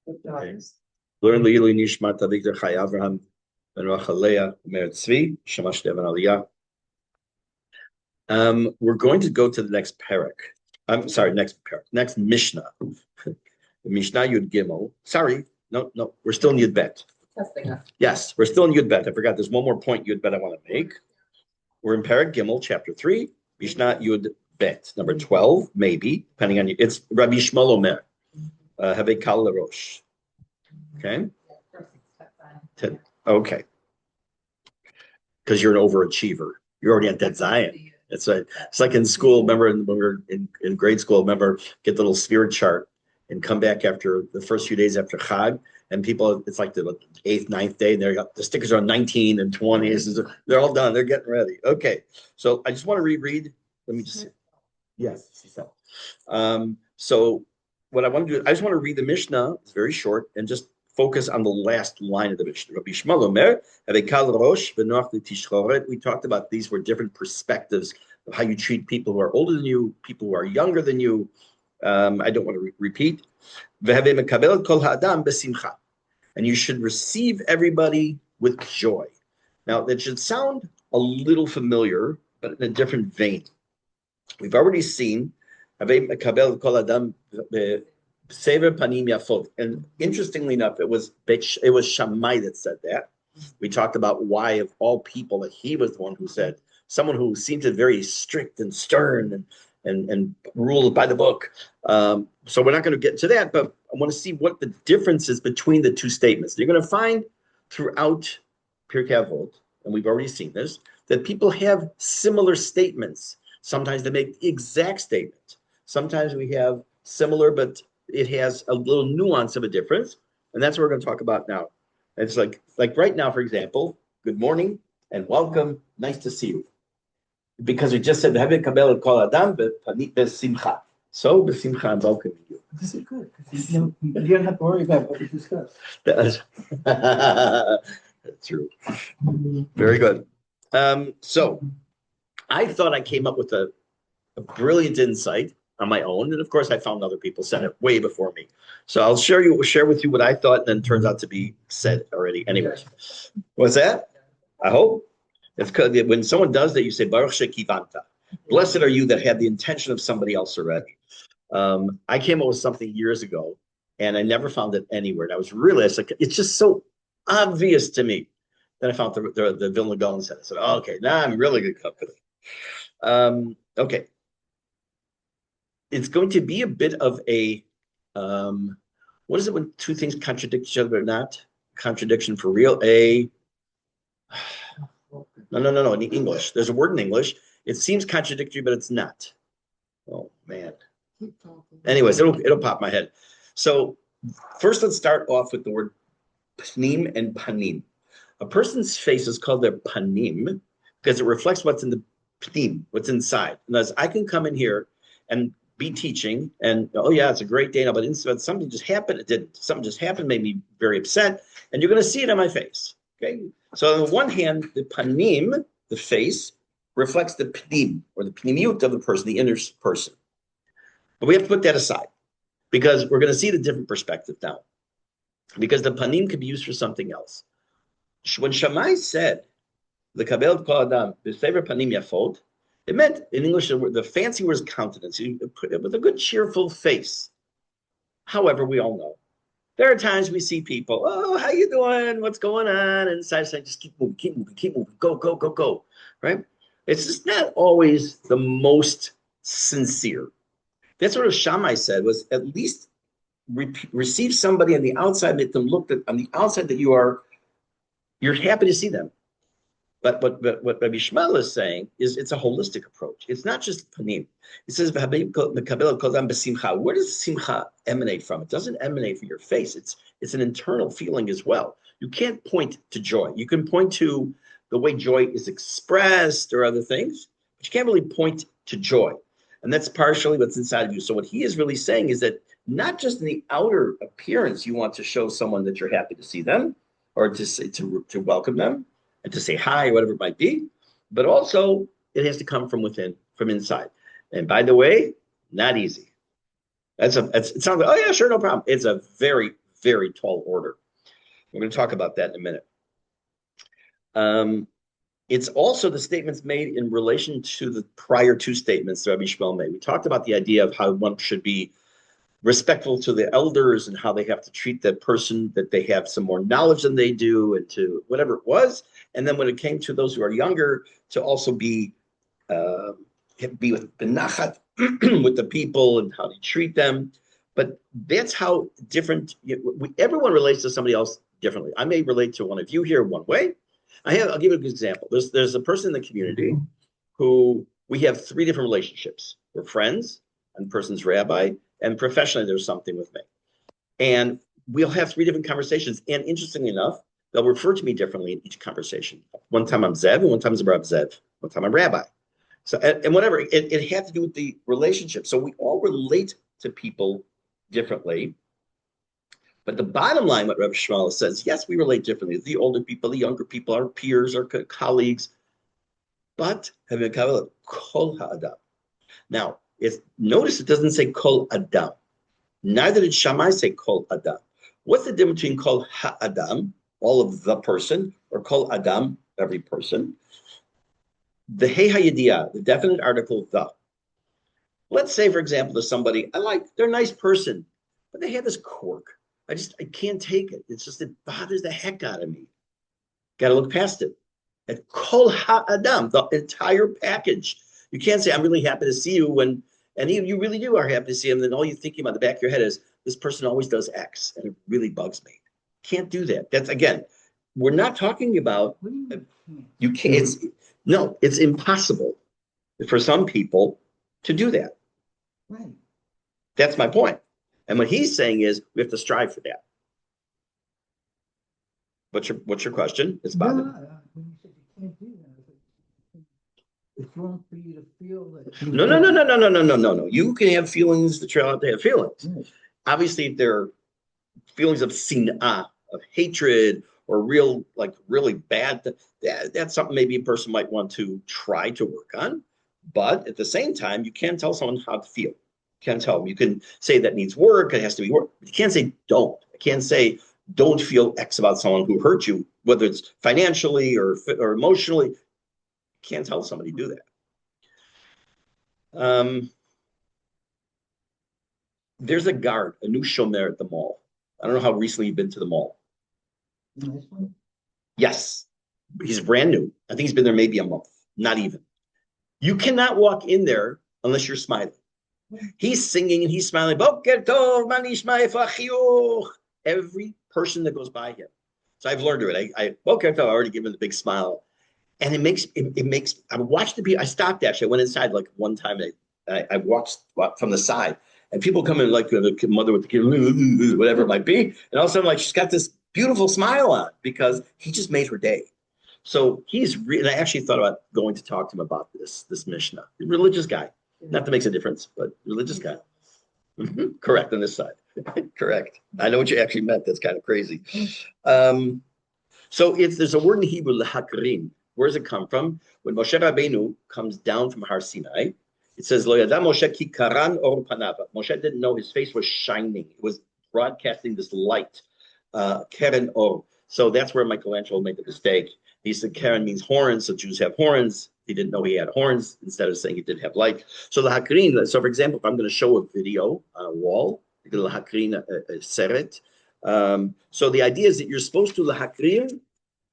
Okay. Learn Lili Nishmat Avigdor Chai Avraham Ben Rachalea Mer Tzvi Shamash Devan Aliyah. We're going to go to the next parak. I'm sorry, next Mishnah. Mishnah Yud Gimel. Sorry, no, we're still in Yud Bet. Yes, we're still in Yud Bet. I forgot. There's one more point Yud Bet I want to make. We're in Parak Gimel, chapter 3, Mishnah Yud Bet, number 12, maybe, depending on you. It's Rabbi Shmuel Omer. Have a kal l'rosh. Okay. Okay. Because you're an overachiever. You're already at that Zion. It's like in school. Remember when we were in grade school? Remember, get the little sphere chart and come back after the first few days after Chag, and people, it's like the eighth, ninth day. They got the stickers are on 19 and 20. They're all done. They're getting ready. Okay, so I just want to reread. Let me just see. Yes. So what I want to do, I just want to read the Mishnah. It's very short and just focus on the last line of the Mishnah. Rabbi Shmuel Omer, Kal Rosh v'noach l'tishchoret. We talked about these were different perspectives of how you treat people who are older than you, people who are younger than you. I don't want to repeat. And you should receive everybody with joy. Now, that should sound a little familiar, but in a different vein. We've already seen and interestingly enough, it was Shammai that said that. We talked about why, of all people, that he was the one who said, someone who seemed to be very strict and stern and ruled by the book. So we're not going to get to that, but I want to see what the difference is between the two statements. You're going to find throughout Pirke Avot, and we've already seen this, that people have similar statements. Sometimes they make the exact statement. Sometimes we have similar, but it has a little nuance of a difference. And that's what we're going to talk about now. It's like right now, for example, good morning and welcome. Nice to see you. Because we just said, so besimcha, I'm welcoming you. This is good. You don't have to worry about what we discussed. That's true. Very good. So I thought I came up with a brilliant insight on my own, and of course, I found other people said it way before me. So I'll share with you what I thought, and then it turns out to be said already. Anyways, what's that? I hope it's because when someone does that, you say Baruch Shekivanta. Blessed are you that had the intention of somebody else already. I came up with something years ago, and I never found it anywhere. And I was really, it's just so obvious to me. Then I found the Vilna Gaon said, I said, oh, okay, now I'm really good company. Okay. It's going to be a bit of a, what is it when two things contradict each other or not? Contradiction for real? No, in English. There's a word in English. It seems contradictory, but it's not. Oh, man. Anyways, it'll pop my head. So first, let's start off with the word pnim and panim. A person's face is called their panim because it reflects what's in the pnim, what's inside. And as I can come in here and be teaching, and oh yeah, it's a great day now, but something just happened. It didn't. Something just happened, made me very upset, and you're going to see it on my face. Okay. So on the one hand, the panim, the face, reflects the pnim, or the pnimiut of the person, the inner person. But we have to put that aside because we're going to see the different perspective now. Because the panim could be used for something else. When Shammai said the kabel kol adam b'sever panim yafot, it meant in English the fancy word is countenance. You put it with a good cheerful face. However, we all know there are times we see people, oh, how you doing? What's going on? And side just keep moving, go, right? It's just not always the most sincere. That's what Shammai said, was at least receive somebody on the outside, make them look on the outside that you're happy to see them. But what Rabbi Shmuel is saying is it's a holistic approach. It's not just panim. It says, where does simcha emanate from? It doesn't emanate from your face. It's an internal feeling as well. You can't point to joy. You can point to the way joy is expressed or other things, but you can't really point to joy. And that's partially what's inside of you. So what he is really saying is that not just in the outer appearance, you want to show someone that you're happy to see them or to say, to welcome them and to say hi or whatever it might be, but also it has to come from within, from inside. And by the way, not easy. It sounds like, oh yeah, sure, no problem. It's a very, very tall order. We're going to talk about that in a minute. It's also the statements made in relation to the prior two statements that Rabbi Shmuel made. We talked about the idea of how one should be respectful to the elders and how they have to treat that person, that they have some more knowledge than they do, and to whatever it was. And then when it came to those who are younger, to also be with benachat with the people and how they treat them. But that's how different, everyone relates to somebody else differently. I may relate to one of you here one way. I'll give you a good example. There's a person in the community who we have three different relationships. We're friends, and the person's rabbi, and professionally there's something with me. And we'll have three different conversations. And interestingly enough, they'll refer to me differently in each conversation. One time I'm Zev, and one time I'm Rav Zev. One time I'm rabbi. So, and whatever, it had to do with the relationship. So we all relate to people differently. But the bottom line, what Rabbi Shmuel says, yes, we relate differently. The older people, the younger people, our peers, our colleagues. But kol ha'adam. Now, notice it doesn't say kol adam. Neither did Shammai say kol adam. What's the difference between kol ha'adam, all of the person, or kol adam, every person? The hey hayidiyah, the definite article the. Let's say, for example, there's somebody they're a nice person, but they have this quirk. I can't take it. It's just, it bothers the heck out of me. Got to look past it. And kol ha'adam, the entire package. You can't say, I'm really happy to see you and you really do are happy to see him. Then all you're thinking about the back of your head is, this person always does X, and it really bugs me. Can't do that. That's, again, we're not talking about, you can't, it's impossible for some people to do that. Right. That's my point. And what he's saying is we have to strive for that. What's your question? It's about when you said you can't do that, it's wrong for you to feel that. No. You can have feelings that you're allowed to have feelings. Right. Obviously, if there are feelings of sin'ah, of hatred, or really bad, that's something maybe a person might want to try to work on. But at the same time, you can't tell someone how to feel. You can't tell them. You can say that needs work, it has to be work. But you can't say don't. I can't say don't feel X about someone who hurt you, whether it's financially or emotionally. You can't tell somebody to do that. There's a guard, a new shomer at the mall. I don't know how recently you've been to the mall. Nice one. Yes, he's brand new. I think he's been there maybe a month, not even. You cannot walk in there unless you're smiling. He's singing and he's smiling. Every person that goes by him. So I've learned it. I already given the big smile. And it makes, I watched the people, I stopped actually. I went inside like one time. I watched from the side. And people come in like the mother with the kid, whatever it might be. And all of a sudden, she's got this beautiful smile on because he just made her day. So and I actually thought about going to talk to him about this Mishne. Religious guy. Not that makes a difference, but religious guy. Mm-hmm. Correct on this side. Correct. I know what you actually meant. That's kind of crazy. So there's a word in Hebrew, lahakrim. Where does it come from? When Moshe Rabbeinu comes down from Har Sinai, it says, Lo yada Moshe ki karan or panav. Moshe didn't know his face was shining. It was broadcasting this light. Keren or. So that's where Michelangelo made the mistake. He said Keren means horns, so Jews have horns. He didn't know he had horns instead of saying he did have light. So the hakrin, so for example, if I'm going to show a video on a wall, the hakrin seret. So the idea is that you're supposed to lahakrin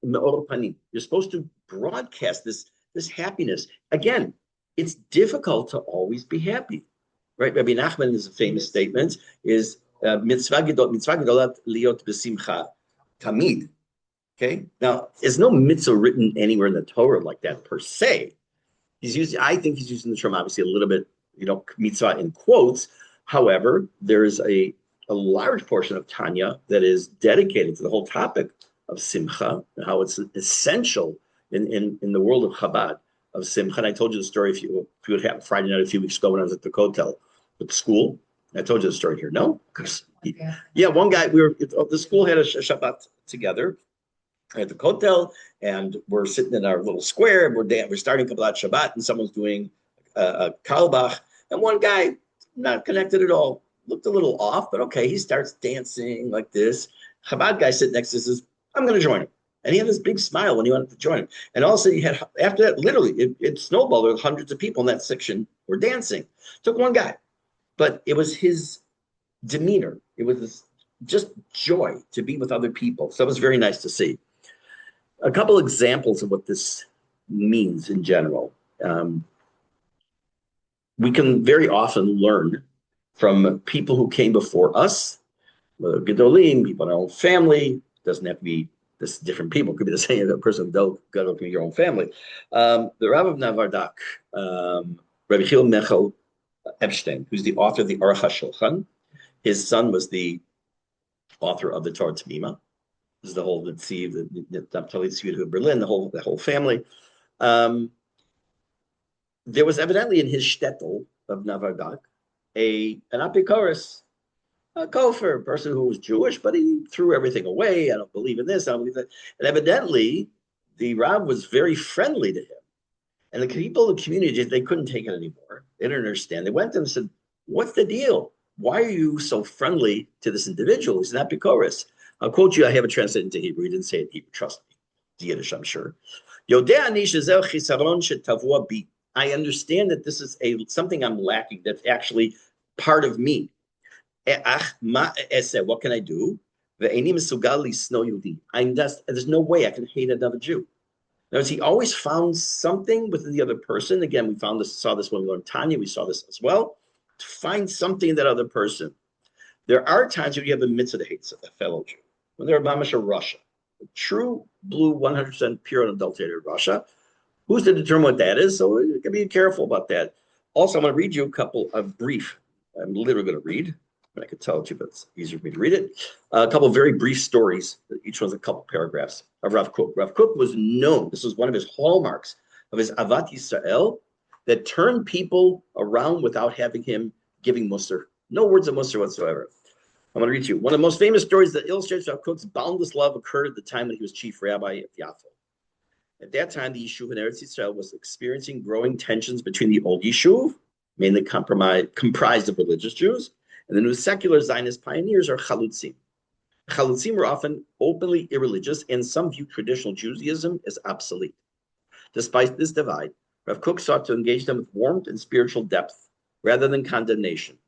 me'or panim. You're supposed to broadcast this happiness. Again, it's difficult to always be happy, right? Rabbi Nachman is a famous statement, is mitzvah gedolat liot b'simcha tamid. Okay. Now, there's no mitzvah written anywhere in the Torah like that per se. I think he's using the term obviously a little bit, mitzvah in quotes. However, there's a large portion of Tanya that is dedicated to the whole topic of simcha and how it's essential in the world of Chabad of simcha. And I told you the story if you would have Friday night a few weeks ago when I was at the Kotel with the school. I told you the story here. No? Yeah, one guy, the school had a Shabbat together at the Kotel, and we're sitting in our little square. We're starting Kabbalat Shabbat, and someone's doing a Kalbach, and one guy not connected at all. looked a little off, but okay, he starts dancing like this. Chabad guy sitting next to him says, I'm going to join him. And he had this big smile when he wanted to join him. And all of a sudden, after that, literally, it snowballed. There were hundreds of people in that section were dancing. Took one guy, but it was his demeanor. It was just joy to be with other people. So it was very nice to see. A couple examples of what this means in general. We can very often learn from people who came before us, Gedolim, people in our own family. Doesn't have to be this different people. It could be the same person who got up in your own family. The Rav of Navardak, Rabbi Chil Mechel Epstein, who's the author of the Aruch HaShulchan. His son was the author of the Torah Tamima. This is the whole Netziv, the Naphtali Tzvi of Berlin, the whole family. There was evidently in his shtetl of Navardak an apikoros, a gopher, a person who was Jewish, but he threw everything away. I don't believe in this, I don't believe that. And evidently, the Rav was very friendly to him. And the people of the community, they couldn't take it anymore. They didn't understand. They went to him and said, what's the deal? Why are you so friendly to this individual? He's an apikoros. I'll quote you. I have it translated into Hebrew. He didn't say it in Hebrew. Trust me. It's Yiddish, I'm sure. I understand that this is something I'm lacking that's actually part of me. What can I do? There's no way I can hate another Jew. In other words, he always found something within the other person. Again, we saw this when we learned Tanya. We saw this as well. To find something in that other person. There are times when you have the mitzvah to hate a fellow Jew. When they're Mamish of Russia, true blue, 100% pure and unadulterated Russia. Who's to determine what that is? So you can be careful about that. Also, I'm going to read you a couple of brief. I'm literally going to read. I could tell it to you, but it's easier for me to read it. A couple of very brief stories. Each one's a couple paragraphs of Rav Kook. Rav Kook was known. This was one of his hallmarks of his Avot Yisrael that turned people around without having him giving mussar. No words of mussar whatsoever. I'm going to read to you. One of the most famous stories that illustrates Rav Kook's boundless love occurred at the time when he was chief rabbi at Yafo. At that time, the Yishuv in Eretz Yisrael was experiencing growing tensions between the old Yishuv, mainly comprised of religious Jews, and the new secular Zionist pioneers, or Chalutzim. Chalutzim were often openly irreligious, and some viewed traditional Judaism as obsolete. Despite this divide, Rav Kook sought to engage them with warmth and spiritual depth, rather than condemnation.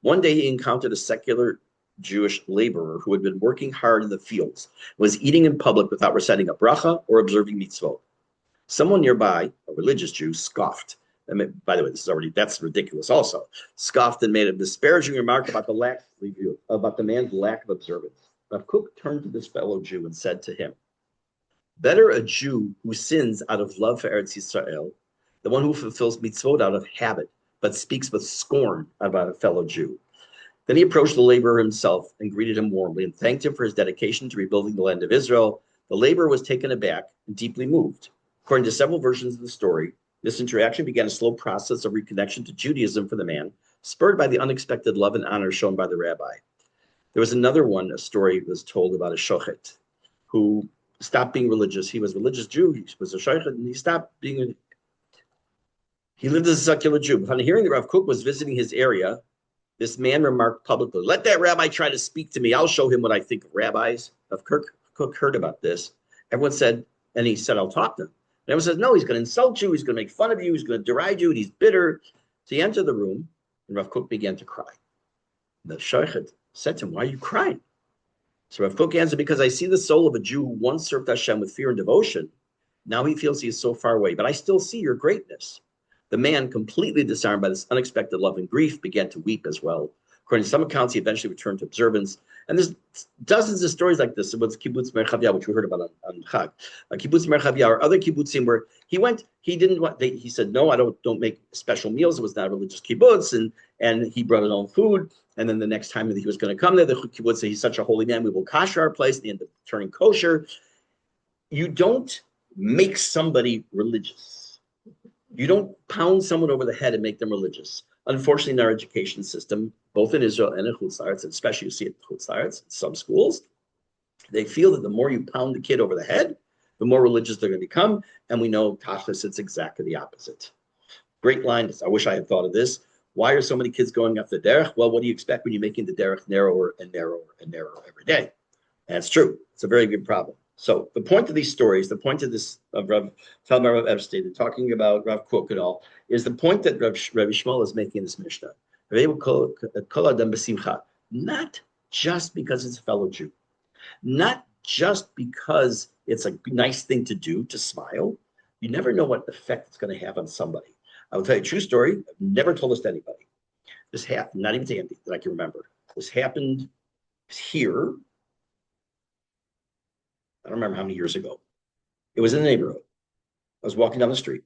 One day, he encountered a secular Jewish laborer who had been working hard in the fields, was eating in public without reciting a bracha or observing mitzvot. Someone nearby, a religious Jew, scoffed. And by the way, that's ridiculous also. Scoffed and made a disparaging remark about the man's lack of observance. Rav Kook turned to this fellow Jew and said to him, better a Jew who sins out of love for Eretz Yisrael, the one who fulfills mitzvot out of habit, but speaks with scorn about a fellow Jew. Then he approached the laborer himself and greeted him warmly and thanked him for his dedication to rebuilding the land of Israel. The laborer was taken aback and deeply moved. According to several versions of the story, this interaction began a slow process of reconnection to Judaism for the man, spurred by the unexpected love and honor shown by the rabbi. There was another one, a story was told about a shochet who stopped being religious. He was a religious Jew. He was a shochet, and he stopped being he lived as a secular Jew. Upon hearing that Rav Kook was visiting his area, this man remarked publicly, let that rabbi try to speak to me. I'll show him what I think of rabbis. Rav Kook heard about this. Everyone said, and he said, I'll talk to him. And everyone says, no, he's going to insult you. He's going to make fun of you. He's going to deride you. And he's bitter. So he entered the room, and Rav Kook began to cry. The shochet said to him, why are you crying? So Rav Kook answered, because I see the soul of a Jew who once served Hashem with fear and devotion. Now he feels he is so far away, but I still see your greatness. The man, completely disarmed by this unexpected love and grief, began to weep as well. According to some accounts, he eventually returned to observance. And there's dozens of stories like this about Kibbutz Merchavia, which we heard about on Chag. Kibbutz Merchavia or other kibbutzim where he said, no, I don't make special meals. It was not a religious kibbutz. And he brought his own food. And then the next time that he was going to come there, the kibbutz said, he's such a holy man, we will kosher our place. And he ended up turning kosher. You don't make somebody religious. You don't pound someone over the head and make them religious. Unfortunately, in our education system, both in Israel and in Chutz La'aretz, and especially you see it in Chutz La'aretz, in some schools, they feel that the more you pound the kid over the head, the more religious they're going to become. And we know, Tachlis, it's exactly the opposite. Great line. I wish I had thought of this. Why are so many kids going up the derech? Well, what do you expect when you're making the derech narrower and narrower and narrower every day? And it's true. It's a very good problem. So the point of these stories, the point of this of Rav Talmud Rav Epstein and talking about Rav Kook and all, is the point that Rabbi Shmuel is making in this Mishnah. Not just because it's a fellow Jew, not just because it's a nice thing to do to smile. You never know what effect it's going to have on somebody. I will tell you a true story. I've never told this to anybody. This happened, not even to Andy, that I can remember. This happened here. I don't remember how many years ago. It was in the neighborhood. I was walking down the street.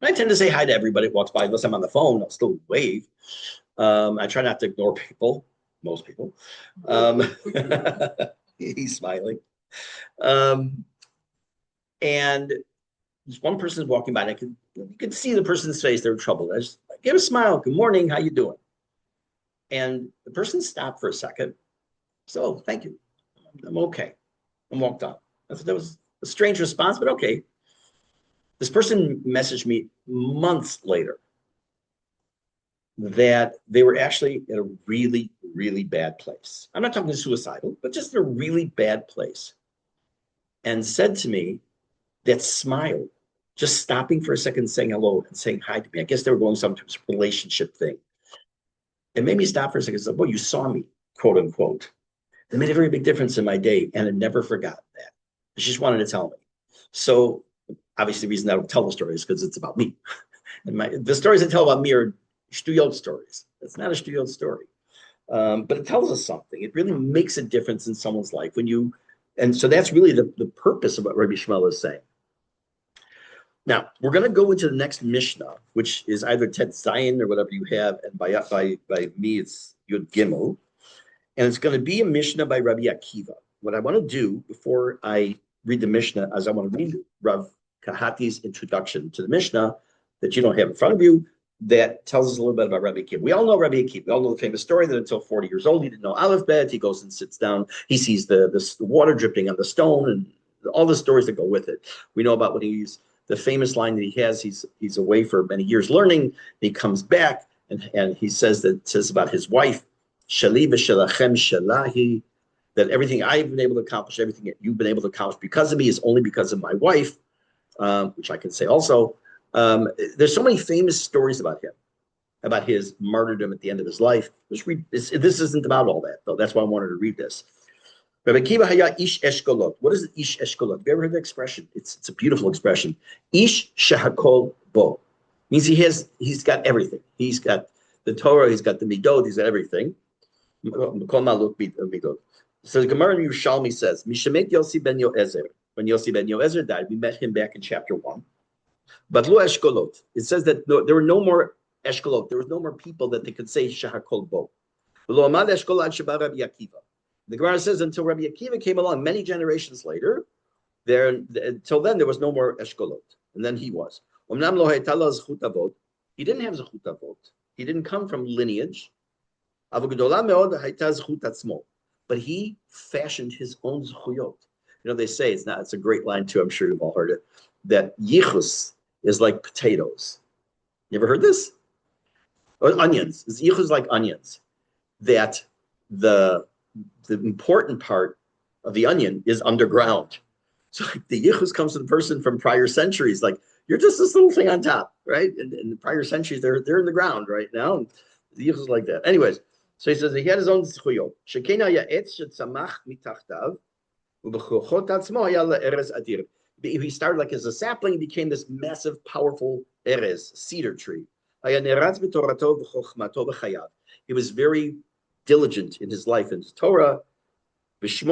And I tend to say hi to everybody that walks by. Unless I'm on the phone, I'll still wave. I try not to ignore people, most people. He's smiling. And this one person is walking by, and you could see the person's face. They're troubled. I just give a smile. Good morning. How you doing? And the person stopped for a second. So, thank you. I'm okay. And walked on. That was a strange response, but okay. This person messaged me months later that they were actually in a really, really bad place. I'm not talking suicidal, but just in a really bad place. And said to me that smile, just stopping for a second, saying hello and saying hi to me. I guess they were going some relationship thing. It made me stop for a second and say, well, you saw me, quote unquote. It made a very big difference in my day, and I never forgot that. She just wanted to tell me. So obviously the reason I don't tell the story is because it's about me. And the stories I tell about me are shtuyot stories. It's not a shtuyot story. But it tells us something. It really makes a difference in someone's life and so that's really the purpose of what Rabbi Shmuel is saying. Now, we're going to go into the next Mishnah, which is either Tet Zayin or whatever you have, and by me it's Yud Gimel. And it's going to be a Mishnah by Rabbi Akiva. What I want to do before I read the Mishnah is I want to read Rav Kahati's introduction to the Mishnah that you don't have in front of you that tells us a little bit about Rabbi Akiva. We all know Rabbi Akiva. We all know the famous story that until 40 years old, he didn't know Aleph Bet. He goes and sits down. He sees the water dripping on the stone and all the stories that go with it. We know about the famous line that he has. He's away for many years learning. He comes back and he says about his wife, Shali v'shelachem shalahi, that everything I've been able to accomplish, everything that you've been able to accomplish because of me is only because of my wife, which I can say also. There's so many famous stories about him, about his martyrdom at the end of his life. This isn't about all that, though. That's why I wanted to read this. Rabbi Akiva haya ish eshkolot. What is ish eshkolot? Have you ever heard the expression? It's a beautiful expression. Ish shehakol bo. Means he's got everything. He's got the Torah, he's got the midot, he's got everything. So the Gemara in Yerushalmi says, Mishemet Yossi ben Yoezer. When Yossi ben Yoezer died, we met him back in chapter 1. But lo eshkolot. It says that there were no more eshkolot. There was no more people that they could say shehakol bo. Lo amad eshkol ad sheba Rabbi Akiva. The Gemara says until Rabbi Akiva came along many generations later, until then there was no more eshkolot, and then he was. He didn't have zechut avot. He didn't come from lineage. But he fashioned his own zechuyot. They say it's a great line too. I'm sure you've all heard it. That yichus is like potatoes. You ever heard this? Or onions. Yichus is like onions. That the important part of the onion is underground. So the yichus comes to the person from prior centuries. Like, you're just this little thing on top, right? And in the prior centuries, they're in the ground right now. And the yichus is like that. Anyways, so he says he had his own zechuyot. Shekena ya'etz shetzamach mitachtav u'b'chochot atzmo haya le'erez adir. He started like as a sapling, he became this massive, powerful erez, cedar tree. He was very diligent in his life in his Torah. He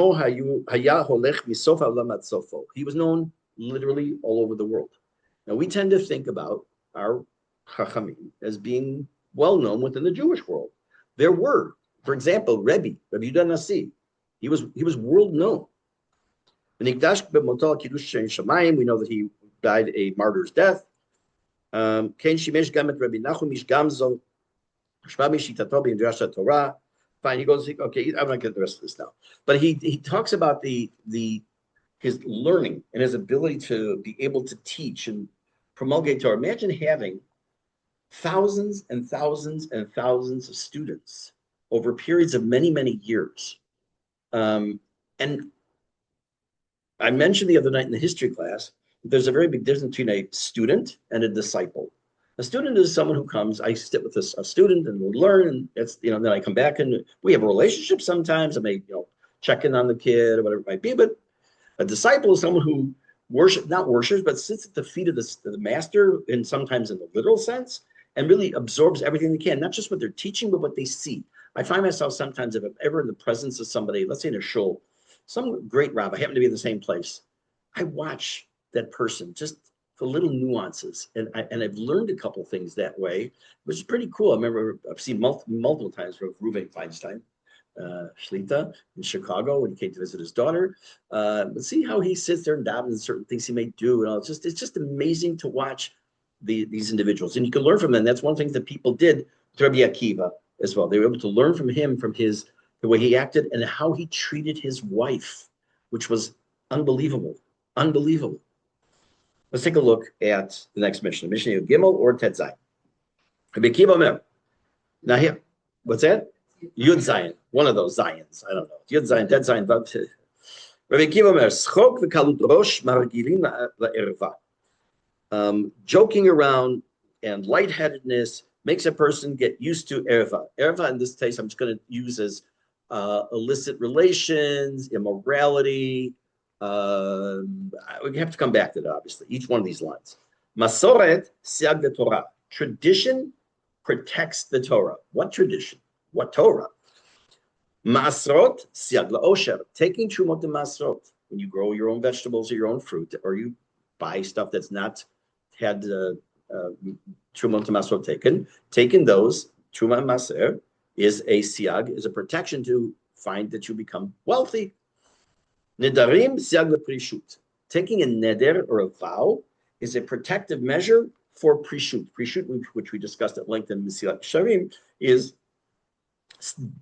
was known literally all over the world. Now we tend to think about our Chachamim as being well known within the Jewish world. There were, for example, Rabbi Yehuda Nasi. He was world known. We know that he died a martyr's death. Fine, he goes, okay, I'm not getting the rest of this now. But he talks about his learning and his ability to be able to teach and promulgate Torah. Imagine having thousands and thousands and thousands of students over periods of many, many years. And I mentioned the other night in the history class, there's a very big difference between a student and a disciple. A student is someone who comes, I sit with a student and we'll learn, and it's, then I come back and we have a relationship sometimes. I may, check in on the kid or whatever it might be, but a disciple is someone who not worships, but sits at the feet of the master, and sometimes in the literal sense, and really absorbs everything they can, not just what they're teaching, but what they see. I find myself sometimes, if I'm ever in the presence of somebody, let's say in a shul, some great rabbi, happen to be in the same place, I watch that person, just the little nuances. And I've learned a couple things that way, which is pretty cool. I remember I've seen multiple times with Reuven Feinstein, Shlita in Chicago when he came to visit his daughter. But see how he sits there and dabbles in certain things he may do. And all. It's just amazing to watch these individuals. And you can learn from them. That's one thing that people did with Rabbi Akiva as well. They were able to learn from him, from the way he acted and how he treated his wife, which was unbelievable. Unbelievable. Let's take a look at the next Mishne Gimel or Tet Zayin. Rabbi Akiva Omer. Now here, what's that? Yud Zayin, one of those Zayins. I don't know. Yud Zayin, Tet Zayin. Rabbi Akiva Omer, Schok v'kalut rosh margilin la'erva. Joking around and lightheadedness makes a person get used to erva. Erva, in this case, I'm just going to use as illicit relations, immorality. We have to come back to that, obviously, each one of these lines. Masoret siag the Torah. Tradition protects the Torah. What tradition? What Torah? Masrot siag la'osher. Taking trumot to masrot. When you grow your own vegetables or your own fruit, or you buy stuff that's not had trumot to masrot taken those, truma maser, is a siag, is a protection to find that you become wealthy. Nedarim siag leprishut. Taking a neder or a vow is a protective measure for prishut. Prishut, which we discussed at length in Mesilat Yesharim, is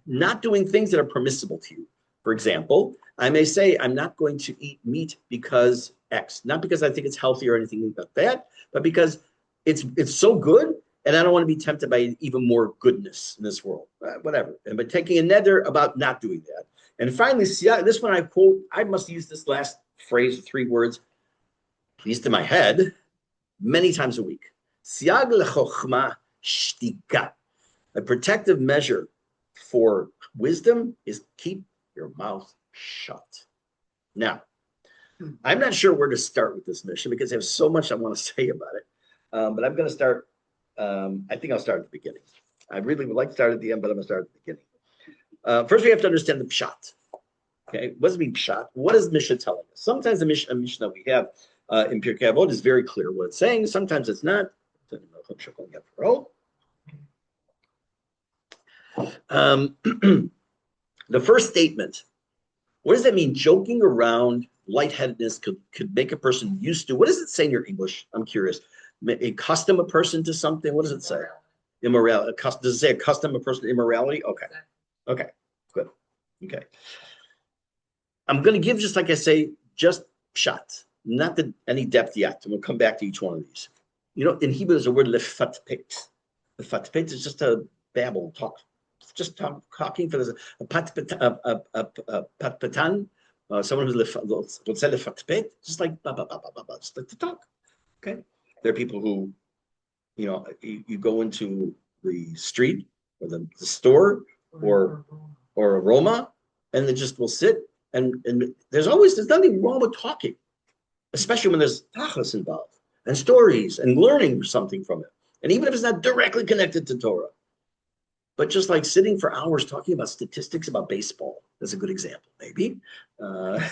not doing things that are permissible to you. For example, I may say I'm not going to eat meat because X, not because I think it's healthy or anything like that, but because it's so good. And I don't want to be tempted by even more goodness in this world, whatever. But taking a neder about not doing that. And finally, this one I quote, I must use this last phrase, 3 words, at least in my head, many times a week. Siag lechochma shtika. A protective measure for wisdom is keep your mouth shut. Now, I'm not sure where to start with this mission because I have so much I want to say about it. But I'm going to start. I think I'll start at the beginning. I really would like to start at the end, but I'm going to start at the beginning. First, we have to understand the pshat. Okay, what does it mean pshat? What is Mishne telling us? Sometimes the Mishnah we have in Pirke Avot is very clear what it's saying. Sometimes it's not. The first statement. What does that mean? Joking around, lightheadedness could make a person used to. What does it say in your English? I'm curious. Accustom a person to something. What does it say? Immorality. Does it say accustom a person to immorality? Okay, good. Okay. I'm going to give, just like I say, just shots, not any depth yet. And we'll come back to each one of these. In Hebrew, there's a word lefatpet. Lefatpet is just a babble, talk. Just talking for a patpetan, someone who's lefatpet, just like just like to talk. Okay. There are people who, you go into the street or the store or a Roma, and they just will sit and there's nothing wrong with talking, especially when there's tachlis involved and stories and learning something from it. And even if it's not directly connected to Torah, but just like sitting for hours talking about statistics about baseball, that's a good example, maybe. I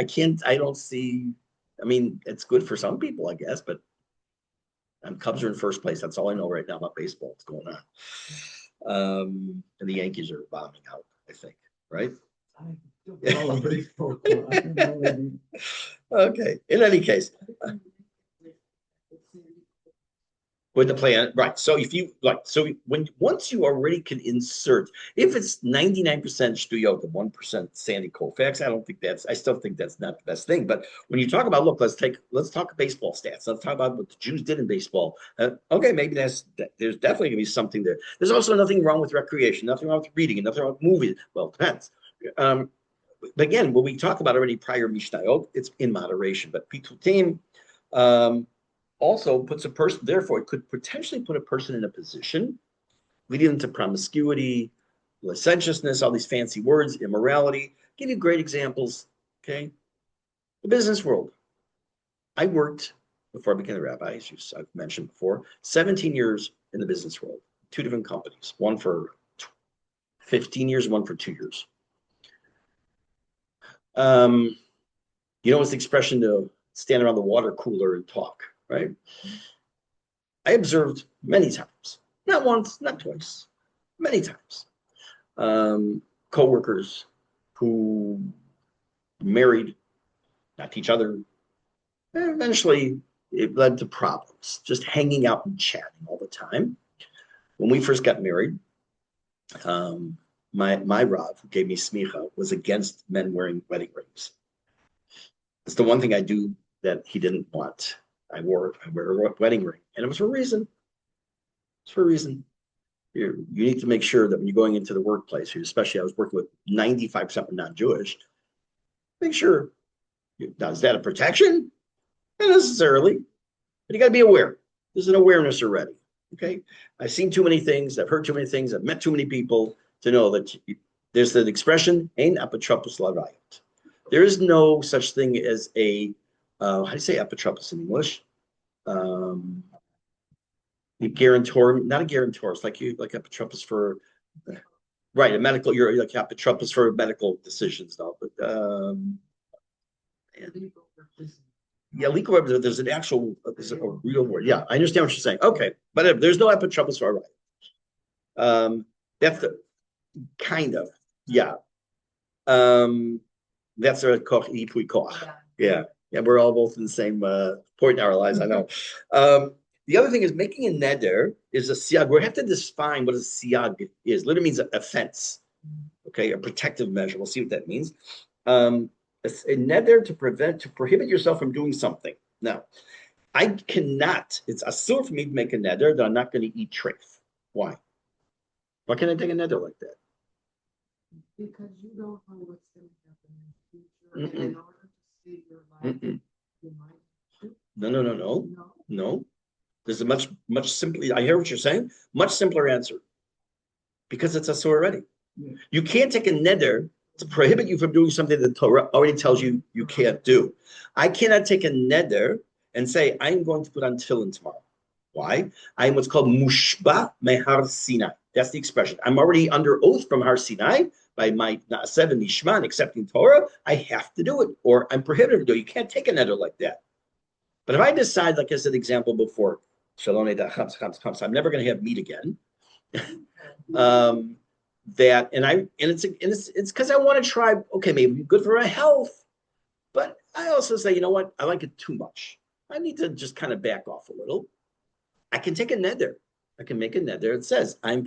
can't, I don't see, it's good for some people, I guess, but Cubs are in first place. That's all I know right now about baseball. What's going on? And the Yankees are bombing out, I think, right? Okay. In any case, With the plan, right? So if you like, so once you already can insert, if it's 99% Stuyot and 1% Sandy Koufax, I still think that's not the best thing. But when you talk about, look, let's talk baseball stats. Let's talk about what the Jews did in baseball. Okay, maybe there's definitely gonna be something there. There's also nothing wrong with recreation, nothing wrong with reading, and nothing wrong with movies. Well, it depends. But again, when we talk about already prior Mishnayot, it's in moderation. But Pitutim, also puts a person, therefore, it could potentially put a person in a position leading into promiscuity, licentiousness, all these fancy words, immorality. Give you great examples. Okay. The business world. I worked before I became a rabbi, as I've mentioned before, 17 years in the business world, two different companies, one for 15 years, one for 2 years. It's the expression to stand around the water cooler and talk, right? I observed many times, not once, not twice, many times, coworkers who married, not to each other. Eventually, it led to problems, just hanging out and chatting all the time. When we first got married, my Rav, who gave me smicha, was against men wearing wedding rings. It's the one thing I do that he didn't want. I wear a wedding ring, and it was for a reason. It's for a reason. You need to make sure that when you're going into the workplace, especially I was working with 95% non-Jewish, make sure. Now, is that a protection? Not necessarily, but you got to be aware. There's an awareness already. Okay, I've seen too many things. I've heard too many things. I've met too many people to know that there's the expression "ein apotropos larayot." There is no such thing as a how do you say apotropos in English? A guarantor, not a guarantor. It's like apotropos for right a medical. You're like apotropos for medical decisions, though. But yeah, legal representative. There's an actual, there's a real word. Yeah, I understand what you're saying. Okay, but there's no apotropos for right. That's the kind of yeah. That's a koch ipui koch. Yeah, we're all both in the same point in our lives. I know. The other thing is making a neder is a siag. We have to define what a siag is. Literally means a fence. Okay, a protective measure. We'll see what that means. A neder to prohibit yourself from doing something. Now, I cannot. It's asur for me to make a neder that I'm not going to eat treif. Why? Why can't I take a neder like that? Because you don't know what's going to happen in the future. In order to save your life, you might. No. There's a much simpler. I hear what you're saying. Much simpler answer. Because it's asur already. Yeah. You can't take a neder to prohibit you from doing something that the Torah already tells you can't do. I cannot take a neder and say, I'm going to put on tefillin tomorrow. Why? I am what's called mushba mehar Sinai. That's the expression. I'm already under oath from Har Sinai by my 70 Shman accepting Torah. I have to do it, or I'm prohibited to do it. You can't take a neder like that. But if I decide, like I said, example before, I'm never going to have meat again. It's because I want to try. Okay, maybe good for my health, but I also say, you know what? I like it too much. I need to just kind of back off a little. I can take a neder. I can make a neder. It says I'm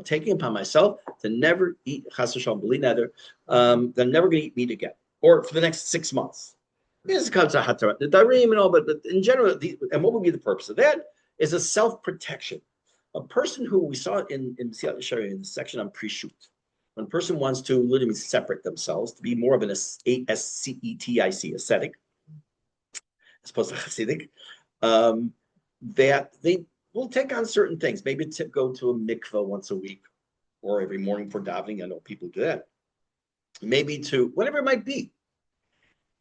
taking upon myself to never eat chas v'shalom b'li neder. That I'm never going to eat meat again, or for the next 6 months. This comes to hatarat, the darim and all, but in general, and what would be the purpose of that? Is a self-protection. A person who we saw in Siyat Yesharim in the section on pre-shoot, when a person wants to literally separate themselves to be more of an ascetic, ascetic, as opposed to Hasidic, that they will take on certain things. Maybe to go to a mikveh once a week or every morning for davening. I know people do that. Maybe to whatever it might be.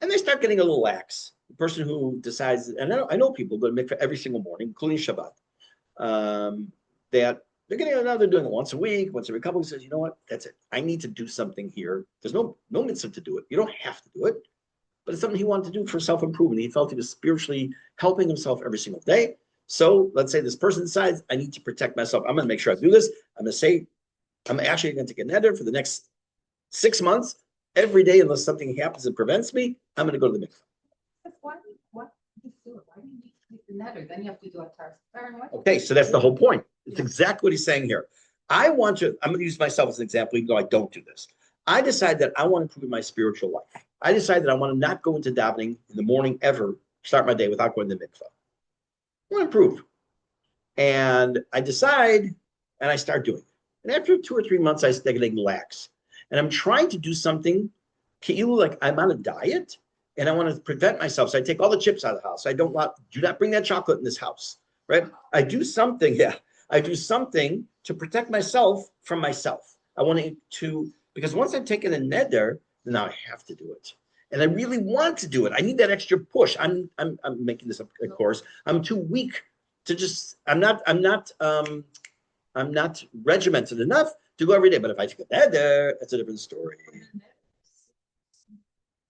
And they start getting a little lax. The person who decides, and I know people go to mikveh every single morning, including Shabbat, that they're getting now they're doing it once a week, once every couple. He says, you know what? That's it. I need to do something here. There's no mitzvah to do it. You don't have to do it, but it's something he wanted to do for self-improvement. He felt he was spiritually helping himself every single day. So let's say this person decides, I need to protect myself. I'm going to make sure I do this. I'm going to say, I'm actually going to take a neder for the next 6 months. Every day, unless something happens that prevents me, I'm going to go to the mikveh. Why do you do it? Why do you need to take the neder, then you have to do a tar. Okay, so that's the whole point. It's exactly what he's saying here. I'm going to use myself as an example, even though I don't do this. I decide that I want to improve my spiritual life. I decide that I want to not go into davening in the morning ever, start my day without going to the mikvah. I want to improve. And I decide, and I start doing it. And after 2 or 3 months, I start getting lax. And I'm trying to do something, like I'm on a diet, and I want to prevent myself. So I take all the chips out of the house. I do not bring that chocolate in this house, right? I do something to protect myself from myself. I want to, because once I've taken a neder, now I have to do it. And I really want to do it. I need that extra push. I'm making this up, of course. I'm too weak to just, I'm not regimented enough to go every day. But if I take a neder, that's a different story.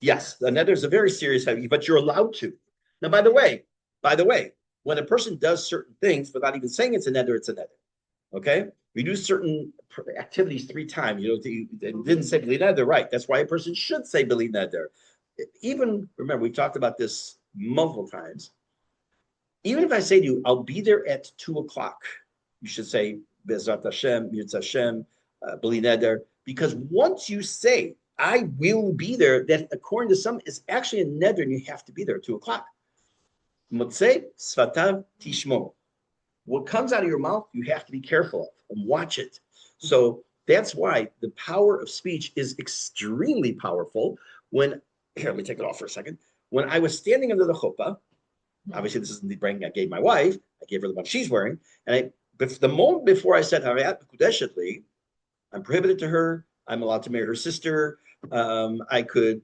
Yes, the neder is a very serious heavy, but you're allowed to. Now, by the way, when a person does certain things without even saying it's a neder, it's a neder. Okay? We do certain activities 3 times. You didn't say beli neder, right? That's why a person should say beli neder. Even, remember, we talked about this multiple times. Even if I say to you, I'll be there at 2:00, you should say, Bezrat Hashem, Yirtz Hashem, beli neder, because once you say, I will be there, that according to some is actually a neder, and you have to be there at 2:00. Motzei sfatav tishmo. What comes out of your mouth, you have to be careful of and watch it. So that's why the power of speech is extremely powerful. Let me take it off for a second. When I was standing under the chuppah, obviously this isn't the ring I gave my wife, I gave her the one she's wearing, and the moment before I said Harayat Mekudeshet Li, I'm prohibited to her, I'm allowed to marry her sister, I could,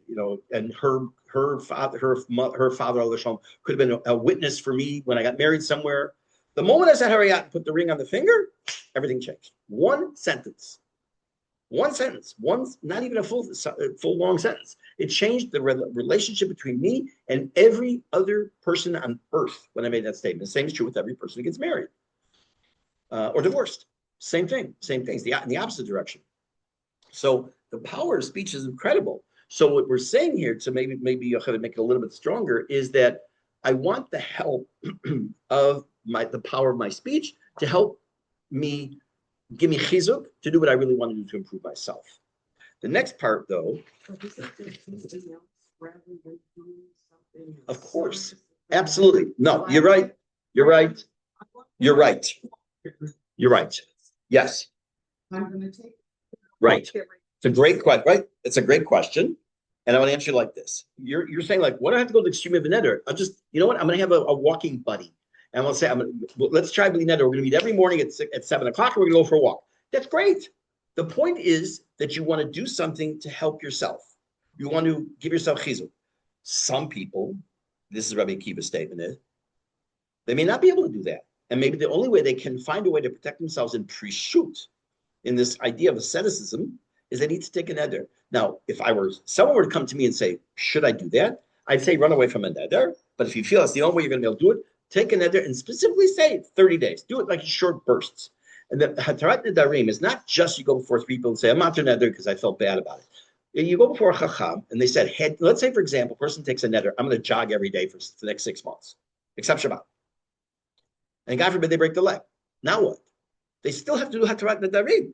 and her father could have been a witness for me when I got married somewhere. The moment I said Harayat and put the ring on the finger, everything changed. One sentence, not even a full long sentence. It changed the relationship between me and every other person on earth when I made that statement. The same is true with every person who gets married or divorced. Same thing, in the opposite direction. So the power of speech is incredible. So what we're saying here, to maybe Yocheved make it a little bit stronger, is that I want the help of the power of my speech to help me, give me chizuk to do what I really want to do to improve myself. The next part, though, of course, absolutely. No, you're right. Yes. I'm going to take. Right. It's a great question, right? It's a great question. And I want to answer you like this. You're saying, like, what do I have to go to the extreme of a neder? I'll just, you know what? I'm going to have a walking buddy. And we'll say, let's try beli neder. We're going to meet every morning at 7:00, and we're going to go for a walk. That's great. The point is that you want to do something to help yourself. You want to give yourself chizuk. Some people, this is Rabbi Akiva's statement, they may not be able to do that. And maybe the only way they can find a way to protect themselves in pre-shoot, in this idea of asceticism, is they need to take a neder. Now, if someone were to come to me and say, should I do that? I'd say run away from a neder. But if you feel that's the only way you're going to be able to do it, take a neder and specifically say 30 days. Do it like in short bursts. And the Hatarat Nedarim is not just you go before 3 people and say, I'm not doing neder because I felt bad about it. You go before a chacham and they said, hey, let's say, for example, a person takes a neder, I'm going to jog every day for the next 6 months, except Shabbat. And God forbid they break the leg. Now what? They still have to do Hatarat Nedarim.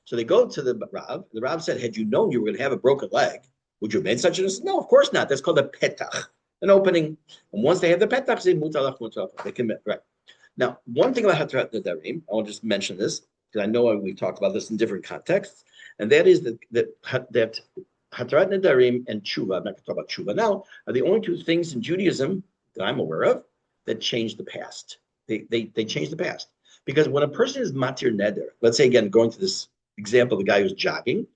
So they go to the Rav. The Rav said, had you known you were going to have a broken leg, would you have made such a decision? No, of course not. That's called a petach, an opening. And once they have the petach, they can, right. Now, one thing about Hatarat Nedarim, I want to just mention this, because I know we've talked about this in different contexts, and that is that Hatarat Nedarim and tshuva, I'm not going to talk about tshuva now, are the only 2 things in Judaism that I'm aware of that change the past. They change the past. Because when a person is matir neder, let's say, again, going to this example, the guy who's jogging,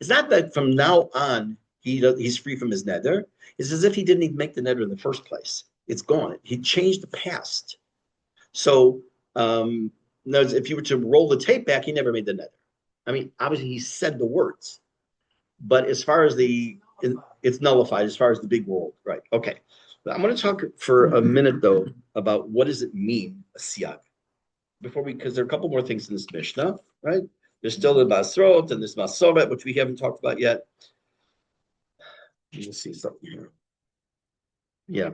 it's not that from now on he's free from his neder. It's as if he didn't even make the neder in the first place. It's gone. He changed the past. So if you were to roll the tape back, he never made the neder. I mean, obviously he said the words, but as far as it's nullified as far as the big world, right? Okay. I'm going to talk for a minute though about what does it mean, a siyag, because there are a couple more things in this Mishnah, right? There's still the Basrot and this Masoret, which we haven't talked about yet. Let me see something here. Yeah.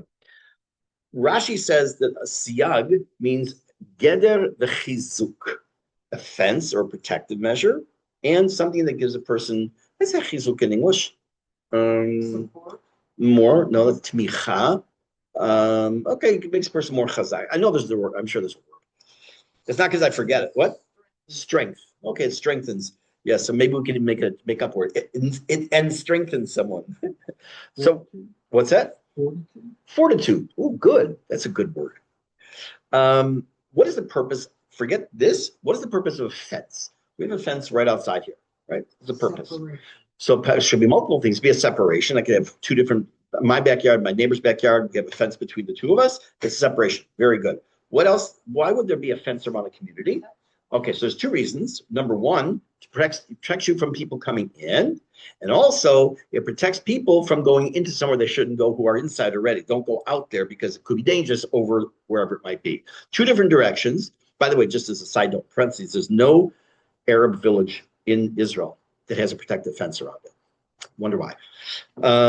Rashi says that a siyag means geder v'chizuk, a fence or protective measure, and something that gives a person, what's that chizuk in English? More, no, that's tmicha. Okay, it makes a person more chazak. I know there's the word, I'm sure there's a word. It's not because I forget it. What? Strength. Okay, it strengthens. Yeah, so maybe we can make up word. It and strengthens someone. So what's that? Fortitude. Oh, good. That's a good word. What is the purpose? Forget this. What is the purpose of a fence? We have a fence right outside here, right? What's the purpose? Separation. So it should be multiple things. Be a separation. I could have two different, my backyard, my neighbor's backyard. We have a fence between the two of us. It's a separation. Very good. What else? Why would there be a fence around a community? Okay, so there's two reasons. Number one, it protects you from people coming in. And also, it protects people from going into somewhere they shouldn't go who are inside already. Don't go out there because it could be dangerous over wherever it might be. Two different directions. By the way, just as a side note, parentheses, there's no Arab village in Israel that has a protective fence around it. Wonder why. By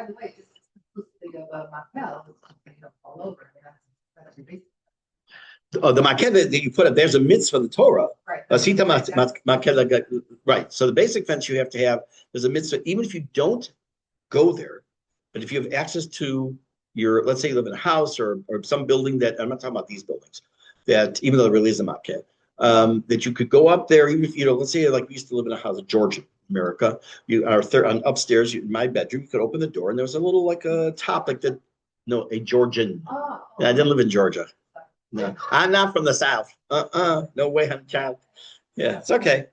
the way, just exclusively of Machel, all over. That's the maked that you put up, there's a mitzvah in the Torah. Right. Right. So the basic fence you have to have, there's a mitzvah, even if you don't go there, but if you have access to your, let's say you live in a house or some building that, I'm not talking about these buildings, that even though there really is a maked, that you could go up there, even if, let's say like we used to live in a house in Georgia, America, you are on upstairs, in my bedroom, you could open the door and there was a little like a top like that, no, a Georgian. Oh. Yeah, I didn't live in Georgia. No, I'm not from the South. No way, I'm child. Yeah, it's okay.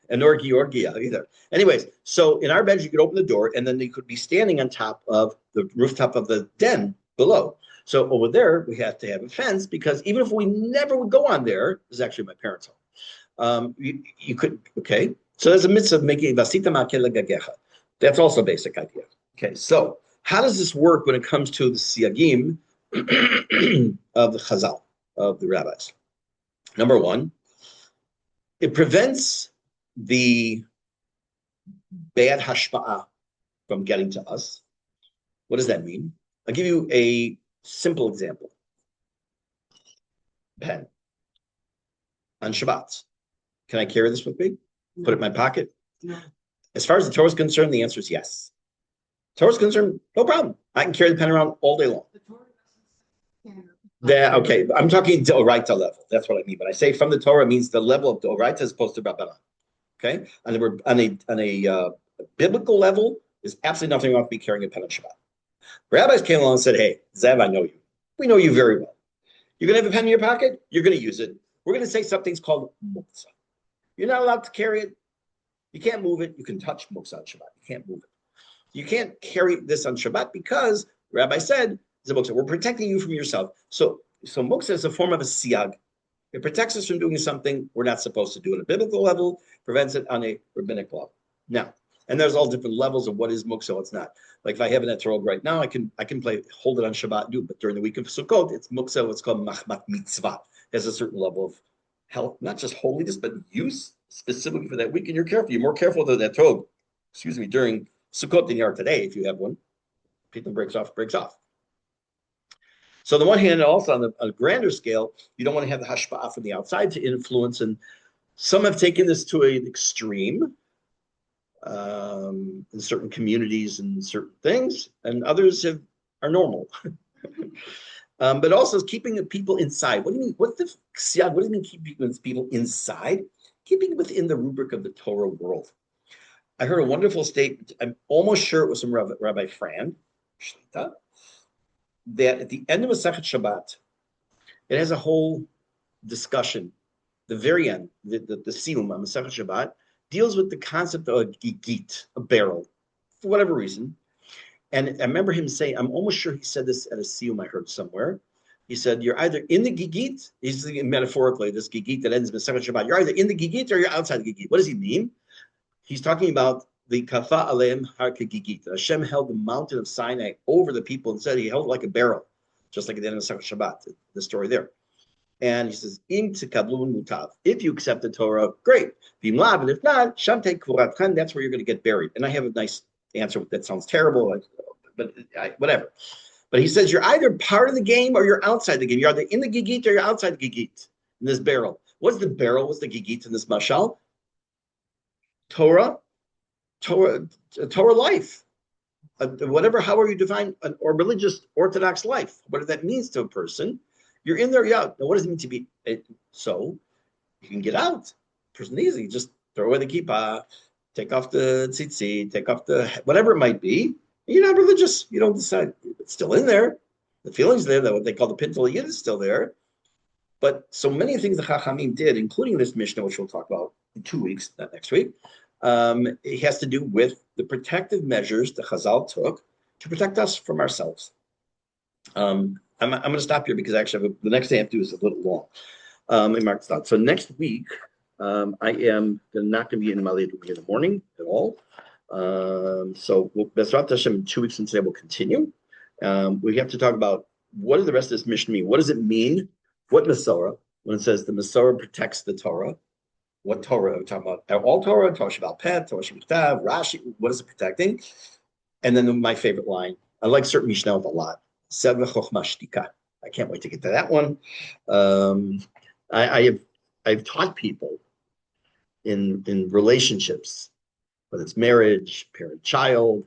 And nor Georgia either. Anyways, so in our beds, you could open the door and then they could be standing on top of the rooftop of the den below. So over there, we have to have a fence because even if we never would go on there, this is actually my parents' home. You could, okay. So there's a mitzvah of making vasita makeh legagecha. That's also a basic idea. Okay, so how does this work when it comes to the siyagim of the chazal? Of the rabbis. Number one, it prevents the bad hashpa'ah from getting to us. What does that mean? I'll give you a simple example. Pen. On Shabbat. Can I carry this with me? No. Put it in my pocket? No. As far as the Torah is concerned, the answer is yes. Torah is concerned, no problem. I can carry the pen around all day long. Okay, I'm talking Doraita level. That's what I mean. When I say from the Torah, it means the level of Doraita as opposed to Rabbanan. Okay, on a biblical level, there's absolutely nothing wrong with me carrying a pen on Shabbat. Rabbis came along and said, "Hey, Zev, I know you. We know you very well. You're gonna have a pen in your pocket. You're gonna use it. We're gonna say something's called muktzah. You're not allowed to carry it. You can't move it. You can touch muktzah on Shabbat. You can't move it. You can't carry this on Shabbat because the rabbi said." We're protecting you from yourself. So muktzah is a form of a siyag. It protects us from doing something we're not supposed to do at a biblical level, prevents it on a rabbinic level. Now, and there's all different levels of what is muktzah, what's not. Like if I have an etrog right now, I can hold it on Shabbat and do it. But during the week of Sukkot, it's muktzah, what's called machmat mitzvah. It has a certain level of health, not just holiness, but use specifically for that week. And you're careful. You're more careful with that etrog, during Sukkot than you are today if you have one. People breaks off. So on the one hand, also on a grander scale, you don't want to have the hashpa'ah from the outside to influence. And some have taken this to an extreme in certain communities and certain things, and others are normal. But also it's keeping people inside. What do you mean? What do you mean keeping people inside? Keeping within the rubric of the Torah world. I heard a wonderful statement. I'm almost sure it was from Rabbi Fran Shlita, that at the end of Masechet Shabbat, it has a whole discussion. The very end, the siyum on Masechet Shabbat, deals with the concept of a gigit, a barrel, for whatever reason. And I remember him saying, I'm almost sure he said this at a siyum I heard somewhere. He said, you're either in the gigit, he's thinking metaphorically, this gigit that ends Masechet Shabbat, you're either in the gigit or you're outside the gigit. What does he mean? He's talking about the kafa aleim har kegigit. Hashem held the mountain of Sinai over the people and said he held it like a barrel, just like at the end of Shabbat, the story there. And he says, Im tikablun mutav. If you accept the Torah, great. Vim lav, and if not, shamte kuratchan, that's where you're going to get buried. And I have a nice answer that sounds terrible, but whatever. But he says you're either part of the game or you're outside the game. You're either in the gigit or you're outside the gigit in this barrel. What's the barrel? What's the gigit in this mashal? Torah life. Whatever, however you define or religious Orthodox life, whatever that means to a person, you're in there. Yeah. Now, what does it mean to be? So you can get out. Person easy. Just throw away the kippah, take off the tzitzit, take off the whatever it might be. You're not religious. You don't decide. It's still in there. The feeling's there. That what they call the pintel yid is still there. But so many things the Chachamim did, including this Mishnah, which we'll talk about in 2 weeks, not next week, it has to do with the protective measures the Chazal took to protect us from ourselves. I'm going to stop here because actually the next thing I have to do is a little long. Let me mark this out. So next week, I am not going to be in Malay in the morning at all. So Bezrat Hashem, in 2 weeks from today, we'll continue. We have to talk about what does the rest of this mission mean? What does it mean? What Masorah, when it says the Masorah protects the Torah, what Torah are we talking about? All Torah, Torah Shabbat Pet, Torah Shabbat Rashi, what is it protecting? And then my favorite line, I like certain Mishnah a lot. Seva Chochma Shtika. I can't wait to get to that one. I've taught people in relationships, whether it's marriage, parent-child,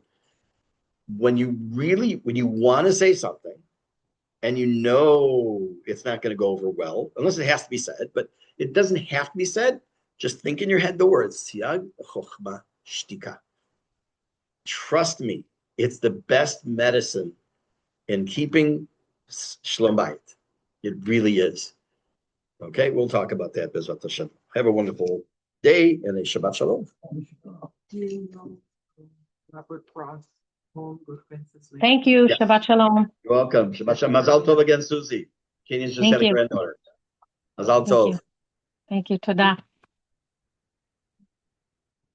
when you want to say something and you know it's not going to go over well, unless it has to be said, but it doesn't have to be said, just think in your head the words, Siag Chochma Shtika. Trust me, it's the best medicine in keeping Shalom Bayit. It really is. Okay, we'll talk about that, Bezrat Hashem. Have a wonderful day and a Shabbat Shalom. Do you know Robert Frost poem, Good Princess Leia? Thank you. Yes. Shabbat Shalom. You're welcome. Shabbat Shalom. Mazal Tov again, Susie. Kenya's just Thank had a you. granddaughter. Mazal Thank Tov. you. Thank you. Toda.